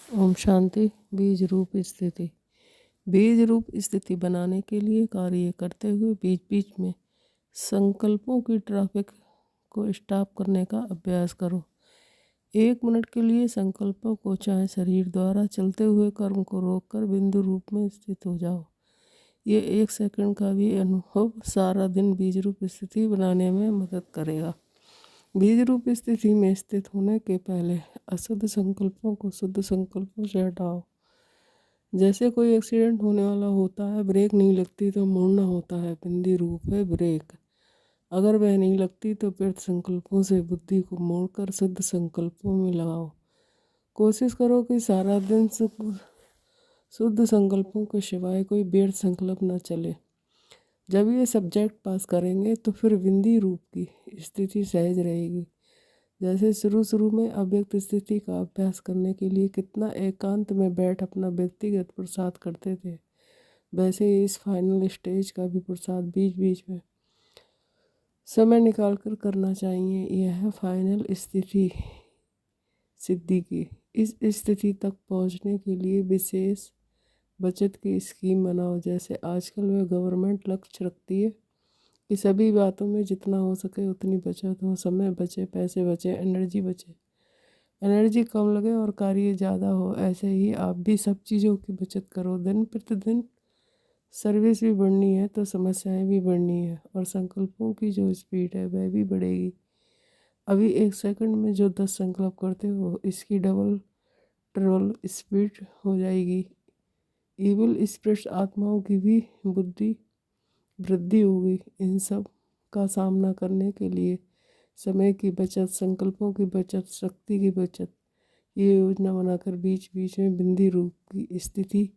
ओम शांति। बीज रूप स्थिति। बीज रूप स्थिति बनाने के लिए कार्य करते हुए बीच बीच में संकल्पों की ट्रैफिक को स्टॉप करने का अभ्यास करो। 1 मिनट के लिए संकल्पों को चाहे शरीर द्वारा चलते हुए कर्म को रोककर बिंदु रूप में स्थित हो जाओ। ये 1 सेकंड का भी अनुभव सारा दिन बीज रूप स्थिति बनाने में मदद करेगा। बीज रूप स्थिति में स्थित होने के पहले अशुद्ध संकल्पों को शुद्ध संकल्पों से हटाओ। जैसे कोई एक्सीडेंट होने वाला होता है, ब्रेक नहीं लगती तो मुड़ना होता है, बिंदी रूप है ब्रेक। अगर वह नहीं लगती तो व्यर्थ संकल्पों से बुद्धि को मोड़कर शुद्ध संकल्पों में लगाओ। कोशिश करो कि सारा दिन शुद्ध संकल्पों के सिवाय कोई व्यर्थ संकल्प न चले। जब ये सब्जेक्ट पास करेंगे तो फिर बिंदी रूप की स्थिति सहज रहेगी। जैसे शुरू में अव्यक्त स्थिति का अभ्यास करने के लिए कितना एकांत में बैठ अपना व्यक्तिगत प्रसाद करते थे, वैसे ही इस फाइनल स्टेज का भी प्रसाद बीच बीच में समय निकाल कर करना चाहिए। यह है फाइनल स्थिति सिद्धि की। इस स्थिति तक पहुंचने के लिए विशेष बचत की स्कीम बनाओ। जैसे आजकल में गवर्नमेंट लक्ष्य रखती है कि सभी बातों में जितना हो सके उतनी बचत हो, समय बचे, पैसे बचे, एनर्जी बचे, एनर्जी कम लगे और कार्य ज़्यादा हो। ऐसे ही आप भी सब चीज़ों की बचत करो। दिन प्रतिदिन सर्विस भी बढ़नी है तो समस्याएं भी बढ़नी है और संकल्पों की जो स्पीड है वह भी बढ़ेगी। अभी 1 सेकंड में जो 10 संकल्प करते हो, इसकी डबल ट्रिपल स्पीड हो जाएगी। इविल स्पिरिट्स आत्माओं की भी बुद्धि वृद्धि होगी। इन सब का सामना करने के लिए समय की बचत, संकल्पों की बचत, शक्ति की बचत, ये योजना बनाकर बीच बीच में बिंदी रूप की स्थिति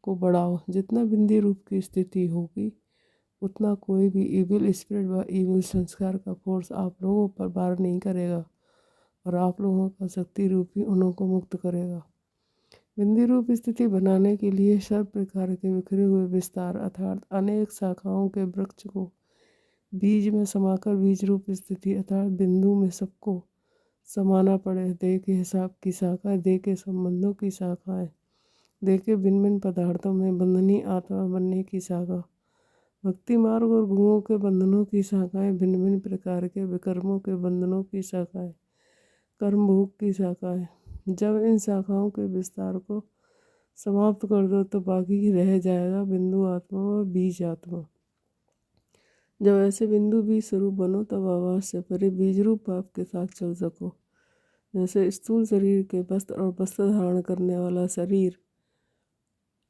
को बढ़ाओ। जितना बिंदी रूप की स्थिति होगी उतना कोई भी इविल स्पिरिट व इविल संस्कार का फोर्स आप लोगों पर वार नहीं करेगा और आप लोगों का शक्ति रूपी उनको मुक्त करेगा। बिंदी रूप स्थिति बनाने के लिए सब प्रकार के बिखरे हुए विस्तार अर्थात अनेक शाखाओं के वृक्ष को बीज में समाकर बीज रूप स्थिति अर्थात बिंदु में सबको समाना पड़े। देह के हिसाब की शाखाएं, देह के संबंधों की शाखाएं, देह के भिन्न भिन्न पदार्थों में बंधनी आत्मा बनने की शाखा, भक्ति मार्ग और गुणों के बंधनों की शाखाएं, भिन्न भिन्न प्रकार के विकर्मों के बंधनों की शाखाएं, कर्म भोग की शाखाएं। जब इन शाखाओं के विस्तार को समाप्त कर दो तो बाकी रह जाएगा बिंदु आत्मा व बीज आत्मा। जब ऐसे बिंदु बीज स्वरूप बनो तब आवाज से परे बीज रूप भाव के साथ चल सको। जैसे स्थूल शरीर के वस्त्र और वस्त्र धारण करने वाला शरीर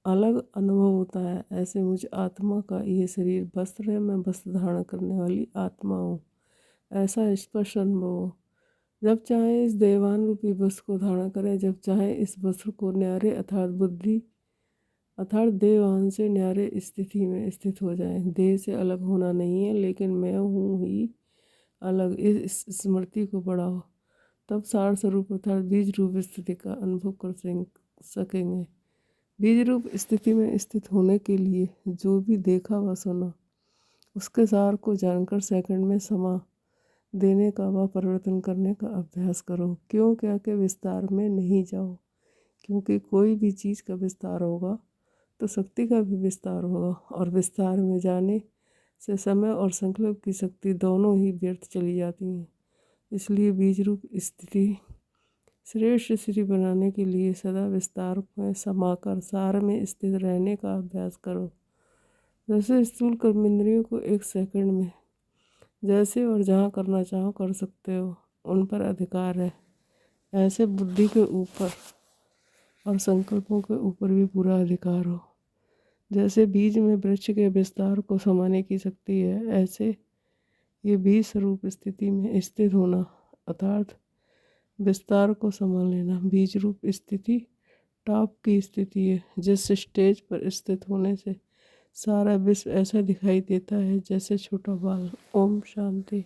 अलग अनुभव होता है, ऐसे मुझ आत्मा का ये शरीर वस्त्र है, मैं वस्त्र धारण करने वाली आत्मा हूँ, ऐसा स्पष्ट अनुभव हो। जब चाहे इस देवान रूपी वस्त्र को धारण करें, जब चाहे इस वस्त्र को न्यारे अर्थात बुद्धि अर्थात देवान से न्यारे स्थिति में स्थित हो जाए। देह से अलग होना नहीं है, लेकिन मैं हूँ ही अलग, इस स्मृति को बढ़ाओ। तब सार स्वरूप अर्थात बीज रूप स्थिति का अनुभव कर सकेंगे। बीज रूप स्थिति में स्थित होने के लिए जो भी देखा व सुना उसके सार को जानकर सेकंड में समा देने का व परिवर्तन करने का अभ्यास करो। क्यों क्या के विस्तार में नहीं जाओ, क्योंकि कोई भी चीज़ का विस्तार होगा तो शक्ति का भी विस्तार होगा और विस्तार में जाने से समय और संकल्प की शक्ति दोनों ही व्यर्थ चली जाती हैं। इसलिए बीज रूप स्थिति श्रेष्ठ स्थिति बनाने के लिए सदा विस्तार में समाकर सार में स्थित रहने का अभ्यास करो। जैसे स्थूल कर्मेंद्रियों को 1 सेकंड में जैसे और जहाँ करना चाहो कर सकते हो, उन पर अधिकार है, ऐसे बुद्धि के ऊपर और संकल्पों के ऊपर भी पूरा अधिकार हो। जैसे बीज में वृक्ष के विस्तार को समाने की शक्ति है, ऐसे ये बीज स्वरूप स्थिति में स्थित होना अर्थात विस्तार को संभाल लेना। बीज रूप स्थिति टॉप की स्थिति है, जिस स्टेज पर स्थित होने से सारा विश्व ऐसा दिखाई देता है जैसे छोटा बाल। ओम शांति।